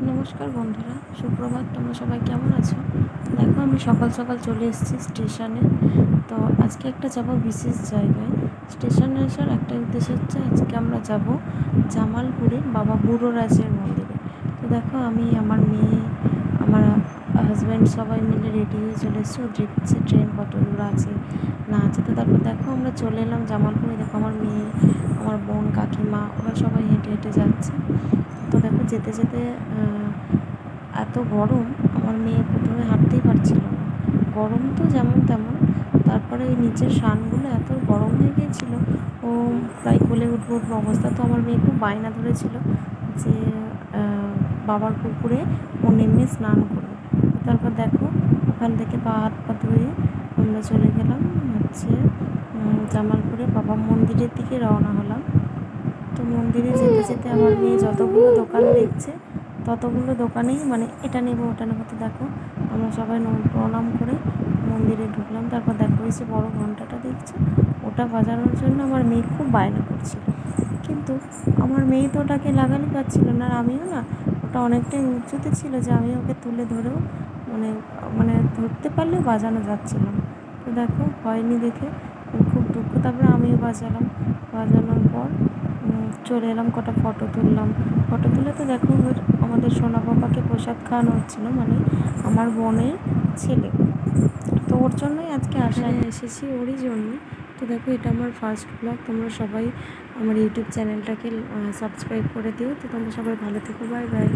নমস্কার বন্ধুরা, সুপ্রভাত। তোমরা সবাই কেমন আছো? দেখো, আমি সকাল সকাল চলে এসেছি স্টেশনে। তো আজকে একটা যাব বিশেষ জায়গায়। স্টেশনে আসার একটা উদ্দেশ্য হচ্ছে, আজকে আমরা যাব জামালপুরে বাবা বুড়োরাজের মন্দিরে। তো দেখো, আমি, আমার মেয়ে, আমার হাজব্যান্ড সবাই মিলে রেডি হয়ে চলে এসেছি। ও দেখছে ট্রেন কত দূর আছে না আছে। তো তারপর দেখো, আমরা চলে এলাম জামালপুরে। দেখো, আমার মেয়ে, আমার বোন, কাকিমা, ওরা সবাই হেঁটে হেঁটে যাচ্ছে। তো দেখো, যেতে যেতে এত গরম, আমার মেয়ে প্রথমে হাঁটতেই পারছিল না। গরম তো যেমন তেমন, তারপরে এই নিচের শানগুলো এত গরম হয়ে গিয়েছিলো, ও প্রায় গলে উঠবো উঠবো অবস্থা। তো আমার মেয়ে খুব বায়না ধরেছিল যে বাবার পুকুরে ও নেমে স্নান করবে। তারপর দেখো, ওখান থেকে পা হাত পা ধুয়ে আমরা চলে গেলাম হচ্ছে জামালপুরে বাবা মন্দিরের দিকে রওনা হলাম। তো মন্দিরে যেতে যেতে আমার মেয়ে যতগুলো দোকান দেখছে, ততগুলো দোকানেই মানে এটা নেবো ওটা নেবো। তো দেখো, আমরা সবাই প্রণাম করে মন্দিরে ঢুকলাম। তারপর দেখো, এই যে বড়ো ঘন্টাটা দেখছো, ওটা বাজানোর জন্য আমার মেয়ে খুব বায়না করছিল। কিন্তু আমার মেয়ে তো ওটাকে লাগাতে পারছিল না, আর আমিও না, ওটা অনেকটাই উঁচুতে ছিল যে আমি ওকে তুলে ধরেও মানে মানে ধরতে পারলেও বাজানো যাচ্ছিল না। তো দেখো, হয়নি দেখে খুব দুঃখ। তারপরে আমিও বাজালাম। বাজানোর পর চলে এলাম, কটা ফটো তুললাম। ফটো তুলে তো দেখো, আমাদের সোনা পাপাকে প্রসাদ খাওয়ানো হচ্ছিলো, মানে আমার বোনের ছেলে। তো ওর জন্যই আজকে এসেছি, ওরই জন্য। তো দেখো, এটা আমার ফার্স্ট ব্লগ। তোমরা সবাই আমার ইউটিউব চ্যানেলটাকে সাবস্ক্রাইব করে দিও। তো তোমরা সবাই ভালো থেকো, বাই বাই।